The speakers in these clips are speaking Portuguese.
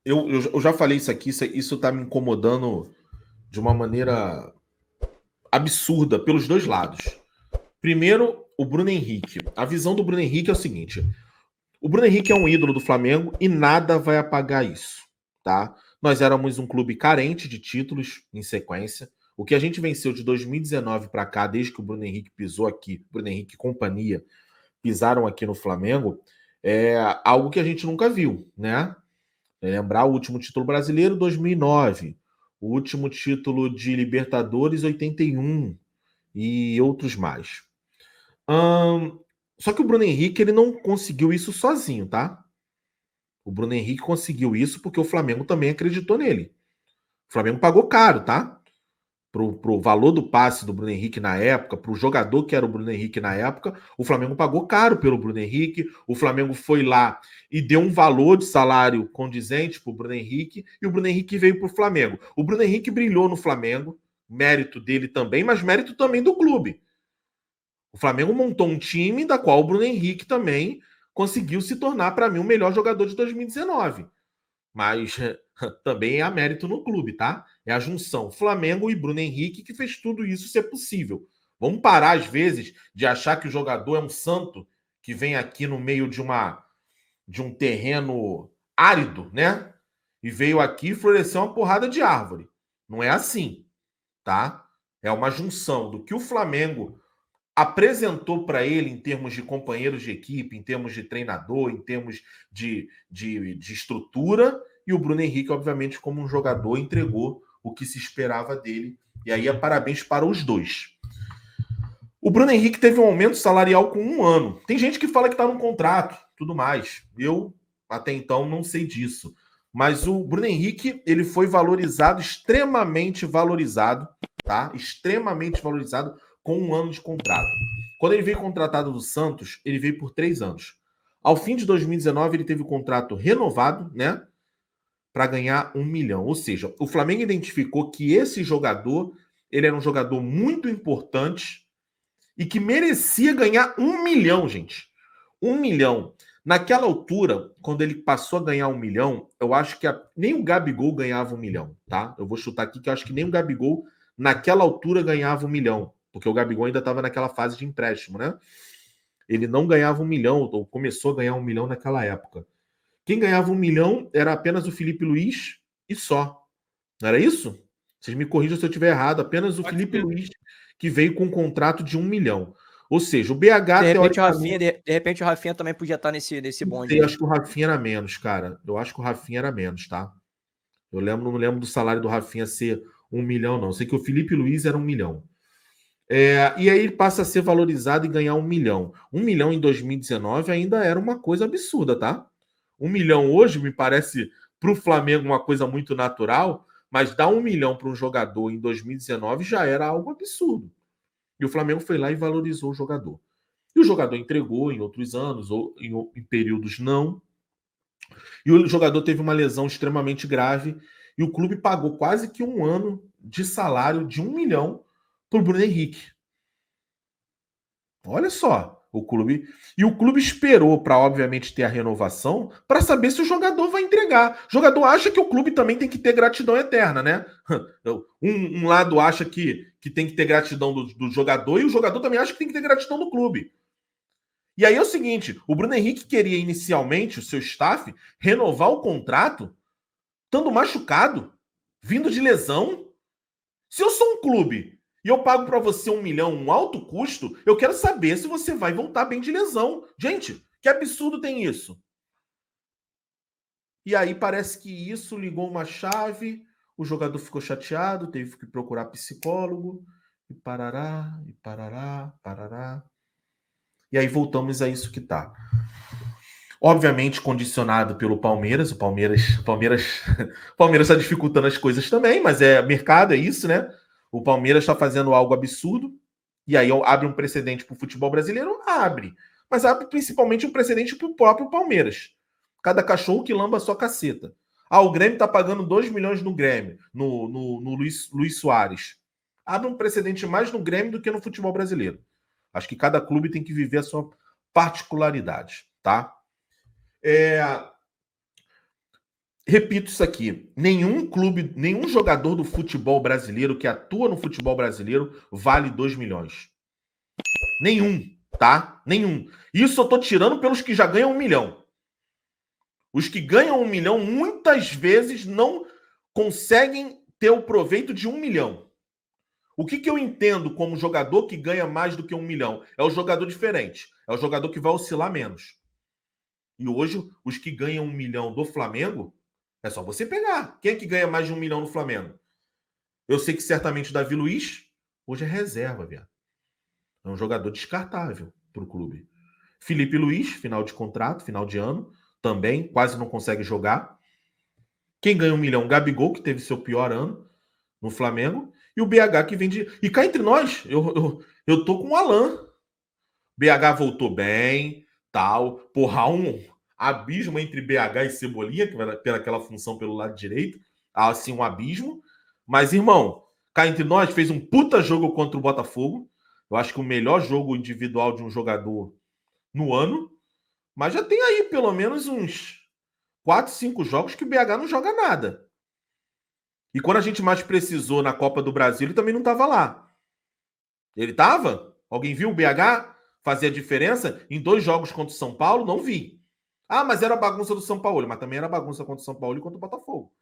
eu já falei isso aqui, isso tá me incomodando de uma maneira absurda pelos dois lados. Primeiro, o Bruno Henrique. A visão do Bruno Henrique é o seguinte: o Bruno Henrique é um ídolo do Flamengo e nada vai apagar isso, tá? Nós éramos um clube carente de títulos em sequência. O que a gente venceu de 2019 para cá, desde que o Bruno Henrique pisou aqui, Bruno Henrique e companhia pisaram aqui no Flamengo, é algo que a gente nunca viu, né? Lembrar o último título brasileiro, 2009, o último título de Libertadores, 81 e outros mais. Hum, Só que o Bruno Henrique ele não conseguiu isso sozinho, tá? O Bruno Henrique conseguiu isso porque o Flamengo também acreditou nele. O Flamengo pagou caro, tá? Pro valor do passe do Bruno Henrique na época, pro jogador que era o Bruno Henrique na época, o Flamengo pagou caro pelo Bruno Henrique. O Flamengo foi lá e deu um valor de salário condizente pro Bruno Henrique e o Bruno Henrique veio pro Flamengo. O Bruno Henrique brilhou no Flamengo, mérito dele também, mas mérito também do clube. O Flamengo montou um time da qual o Bruno Henrique também conseguiu se tornar, para mim, o melhor jogador de 2019. Mas também há mérito no clube, tá? É a junção Flamengo e Bruno Henrique que fez tudo isso ser possível. Vamos parar, às vezes, de achar que o jogador é um santo que vem aqui no meio de um terreno árido, né? E veio aqui e floresceu uma porrada de árvore. Não é assim, tá? É uma junção do que o Flamengo apresentou para ele em termos de companheiros de equipe, em termos de treinador, em termos de estrutura, e o Bruno Henrique, obviamente, como um jogador, entregou o que se esperava dele. E aí, parabéns para os dois. O Bruno Henrique teve um aumento salarial com um ano. Tem gente que fala que está num contrato, tudo mais. Eu, até então, não sei disso. Mas o Bruno Henrique, ele foi valorizado, extremamente valorizado, tá? Extremamente valorizado com um ano de contrato. Quando ele veio contratado do Santos, ele veio por 3 anos. Ao fim de 2019, ele teve o contrato renovado, né? Para ganhar 1 milhão. Ou seja, o Flamengo identificou que esse jogador, ele era um jogador muito importante e que merecia ganhar 1 milhão, gente. 1 milhão. Naquela altura, quando ele passou a ganhar 1 milhão, eu acho que nem o Gabigol ganhava 1 milhão, tá? Eu vou chutar aqui que eu acho que nem o Gabigol, naquela altura, ganhava 1 milhão, porque o Gabigol ainda estava naquela fase de empréstimo, né? Ele não ganhava 1 milhão, ou começou a ganhar 1 milhão naquela época. Quem ganhava 1 milhão era apenas o Felipe Luiz e só. Não era isso? Vocês me corrijam se eu estiver errado. Apenas o Pode Felipe ser. Luiz que veio com um contrato de 1 milhão. Ou seja, o De BH, repente o Rafinha, teoricamente, de repente o Rafinha também podia estar nesse não bonde sei, aí. acho que o Rafinha era menos, cara. Eu acho que o Rafinha era menos, tá? Não lembro do salário do Rafinha ser 1 milhão, não. Eu sei que o Felipe Luiz era 1 milhão. E aí ele passa a ser valorizado e ganhar 1 milhão. 1 milhão em 2019 ainda era uma coisa absurda, tá? 1 milhão hoje me parece para o Flamengo uma coisa muito natural, mas dar 1 milhão para um jogador em 2019 já era algo absurdo. E o Flamengo foi lá e valorizou o jogador. E o jogador entregou em outros anos, ou em períodos não. E o jogador teve uma lesão extremamente grave. E o clube pagou quase que um ano de salário de 1 milhão para o Bruno Henrique. Olha só, o clube. E o clube esperou para, obviamente, ter a renovação para saber se o jogador vai entregar. O jogador acha que o clube também tem que ter gratidão eterna, né? Um lado acha que tem que ter gratidão do jogador e o jogador também acha que tem que ter gratidão do clube. E aí é o seguinte: o Bruno Henrique queria inicialmente, o seu staff, renovar o contrato, estando machucado, vindo de lesão. Se eu sou um clube e eu pago para você 1 milhão, um alto custo, eu quero saber se você vai voltar bem de lesão. Gente, que absurdo tem isso? E aí parece que isso ligou uma chave, o jogador ficou chateado, teve que procurar psicólogo, e parará, e parará, parará. E aí voltamos a isso que tá. Obviamente condicionado pelo Palmeiras, o Palmeiras está dificultando as coisas também, mas é mercado, é isso, né? O Palmeiras está fazendo algo absurdo, e aí abre um precedente para o futebol brasileiro? Abre. Mas abre principalmente um precedente para o próprio Palmeiras. Cada cachorro que lamba a sua caceta. O Grêmio está pagando 2 milhões no Grêmio, no Luiz Soares. Abre um precedente mais no Grêmio do que no futebol brasileiro. Acho que cada clube tem que viver a sua particularidade, tá? repito isso aqui, nenhum clube, nenhum jogador do futebol brasileiro que atua no futebol brasileiro vale 2 milhões. Nenhum, tá? Nenhum. Isso eu tô tirando pelos que já ganham 1 milhão. Os que ganham 1 milhão muitas vezes não conseguem ter o proveito de 1 milhão. O que eu entendo como jogador que ganha mais do que 1 milhão? É o jogador diferente. É o jogador que vai oscilar menos. E hoje, os que ganham 1 milhão do Flamengo, é só você pegar. Quem é que ganha mais de 1 milhão no Flamengo? Eu sei que certamente o Davi Luiz hoje é reserva, viado. É um jogador descartável para o clube. Felipe Luiz, final de contrato, final de ano, também quase não consegue jogar. Quem ganha 1 milhão? Gabigol, que teve seu pior ano no Flamengo. E o BH que vende. E cá entre nós, eu tô com o Alan. BH voltou bem, tal. Porra, há um abismo entre BH e Cebolinha, que vai ter aquela função pelo lado direito. Há assim um abismo. Mas, irmão, cá entre nós, fez um puta jogo contra o Botafogo. Eu acho que o melhor jogo individual de um jogador no ano. Mas já tem aí pelo menos uns 4, 5 jogos que o BH não joga nada. E quando a gente mais precisou na Copa do Brasil, ele também não estava lá. Ele estava? Alguém viu o BH fazer a diferença? Em 2 jogos contra o São Paulo, não vi. Ah, mas era bagunça do São Paulo. Mas também era bagunça contra o São Paulo e contra o Botafogo.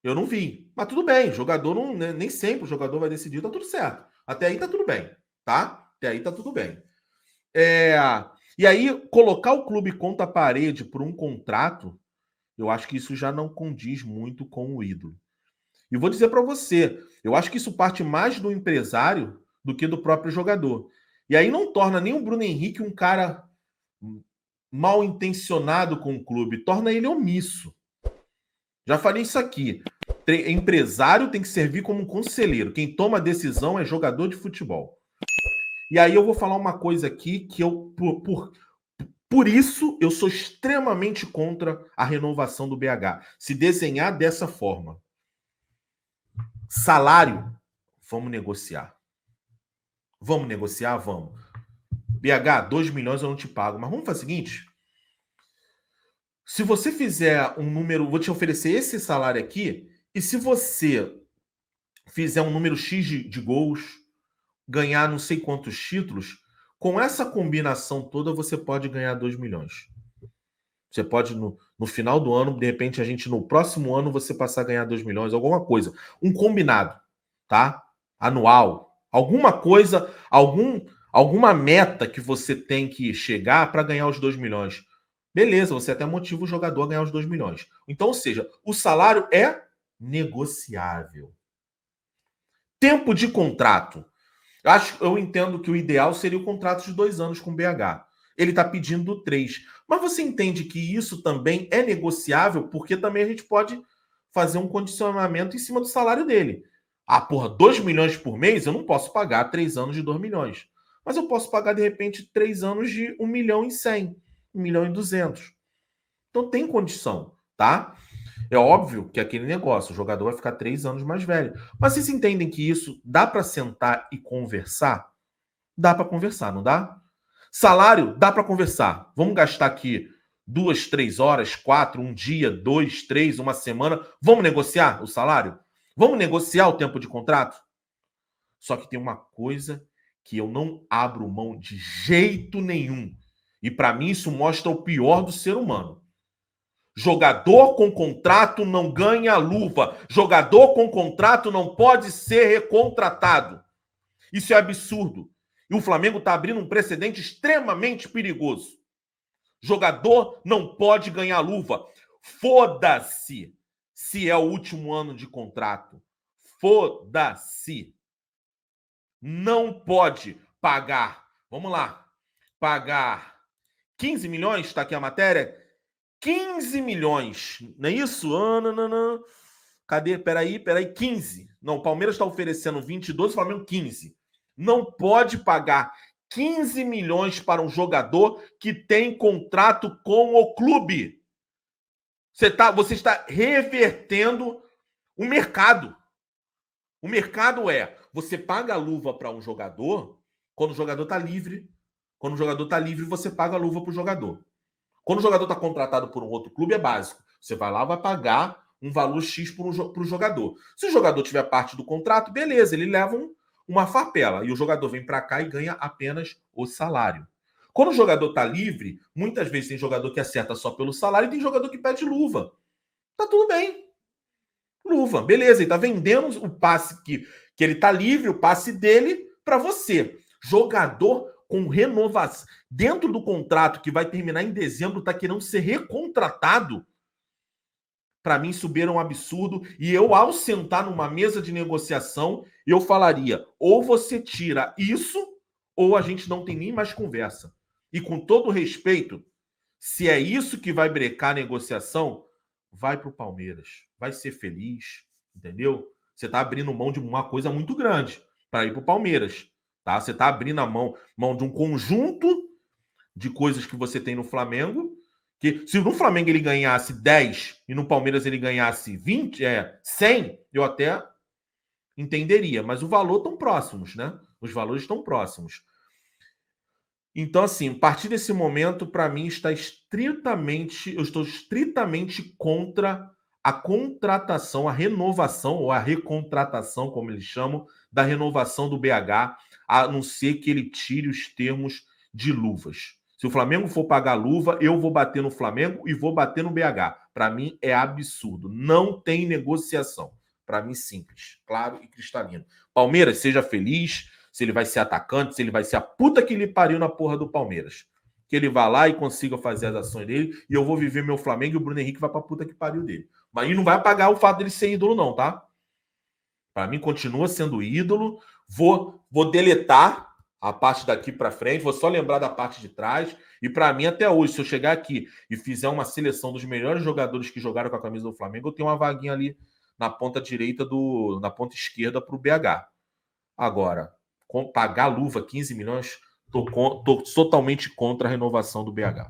Eu não vi. Mas tudo bem, jogador não, nem sempre o jogador vai decidir, tá tudo certo. Até aí tá tudo bem, tá? Até aí tá tudo bem. E aí, colocar o clube contra a parede por um contrato, eu acho que isso já não condiz muito com o ídolo. E vou dizer para você, eu acho que isso parte mais do empresário do que do próprio jogador. E aí não torna nem o Bruno Henrique um cara mal intencionado com o clube, torna ele omisso. Já falei isso aqui. Empresário tem que servir como um conselheiro. Quem toma a decisão é jogador de futebol. E aí eu vou falar uma coisa aqui que eu, por isso, eu sou extremamente contra a renovação do BH. Se desenhar dessa forma. Salário, vamos negociar. Vamos negociar? Vamos. BH, 2 milhões eu não te pago. Mas vamos fazer o seguinte. Se você fizer um número, vou te oferecer esse salário aqui, e se você fizer um número X de gols, ganhar não sei quantos títulos, com essa combinação toda você pode ganhar 2 milhões. Você pode, no final do ano, de repente, no próximo ano, você passar a ganhar 2 milhões, alguma coisa. Um combinado, tá? Anual. Alguma coisa, alguma meta que você tem que chegar para ganhar os 2 milhões. Beleza, você até motiva o jogador a ganhar os 2 milhões. Então, ou seja, o salário é negociável. Tempo de contrato. Eu entendo que o ideal seria o contrato de 2 anos com o BH. Ele está pedindo 3. Mas você entende que isso também é negociável, porque também a gente pode fazer um condicionamento em cima do salário dele. Ah, porra, 2 milhões por mês? Eu não posso pagar 3 anos de 2 milhões. Mas eu posso pagar, de repente, 3 anos de 1 milhão e 100, 1 milhão e 200. Então tem condição, tá? É óbvio que aquele negócio, o jogador vai ficar 3 anos mais velho. Mas vocês entendem que isso dá para sentar e conversar? Dá para conversar, não dá? Salário, dá para conversar. Vamos gastar aqui 2, 3 horas, 4, um dia, 2, 3, uma semana. Vamos negociar o salário? Vamos negociar o tempo de contrato? Só que tem uma coisa que eu não abro mão de jeito nenhum. E para mim isso mostra o pior do ser humano. Jogador com contrato não ganha luva. Jogador com contrato não pode ser recontratado. Isso é absurdo. E o Flamengo está abrindo um precedente extremamente perigoso. Jogador não pode ganhar luva. Foda-se se é o último ano de contrato. Foda-se. Não pode pagar. Vamos lá. Pagar 15 milhões, está aqui a matéria. 15 milhões, não é isso? Não. Cadê? Peraí, 15. Não, o Palmeiras está oferecendo 22, o Flamengo 15. Não pode pagar 15 milhões para um jogador que tem contrato com o clube. Você está revertendo o mercado. O mercado você paga a luva para um jogador quando o jogador está livre. Quando o jogador está livre, você paga a luva para o jogador. Quando o jogador está contratado por um outro clube, é básico. Você vai lá, vai pagar um valor X para o jogador. Se o jogador tiver parte do contrato, beleza, ele leva uma farpela. E o jogador vem para cá e ganha apenas o salário. Quando o jogador está livre, muitas vezes tem jogador que acerta só pelo salário e tem jogador que pede luva. Tá tudo bem. Luva, beleza, ele tá vendendo o passe que ele tá livre, o passe dele, para você. Jogador com renovação. Dentro do contrato que vai terminar em dezembro, tá querendo ser recontratado. Para mim, subir é um absurdo. E eu, ao sentar numa mesa de negociação, eu falaria: ou você tira isso, ou a gente não tem nem mais conversa. E com todo respeito, se é isso que vai brecar a negociação, vai para o Palmeiras. Vai ser feliz, entendeu? Você está abrindo mão de uma coisa muito grande para ir para o Palmeiras. Tá? Você está abrindo a mão de um conjunto de coisas que você tem no Flamengo, que se no Flamengo ele ganhasse 10 e no Palmeiras ele ganhasse 20, 100, eu até entenderia. Mas o valor estão próximos, né? Os valores estão próximos. Então, assim, a partir desse momento, para mim, eu estou estritamente contra a contratação, a renovação, ou a recontratação, como eles chamam, da renovação do BH, a não ser que ele tire os termos de luvas. Se o Flamengo for pagar luva, eu vou bater no Flamengo e vou bater no BH. Para mim, é absurdo. Não tem negociação. Para mim, simples, claro e cristalino. Palmeiras, seja feliz. Se ele vai ser atacante, se ele vai ser a puta que lhe pariu na porra do Palmeiras. Que ele vá lá e consiga fazer as ações dele e eu vou viver meu Flamengo e o Bruno Henrique vai pra puta que pariu dele. Mas aí não vai apagar o fato dele ser ídolo não, tá? Pra mim continua sendo ídolo. Vou deletar a parte daqui pra frente, vou só lembrar da parte de trás. E pra mim até hoje, se eu chegar aqui e fizer uma seleção dos melhores jogadores que jogaram com a camisa do Flamengo, eu tenho uma vaguinha ali na ponta direita na ponta esquerda pro BH. Agora, pagar luva 15 milhões, tô totalmente contra a renovação do BH.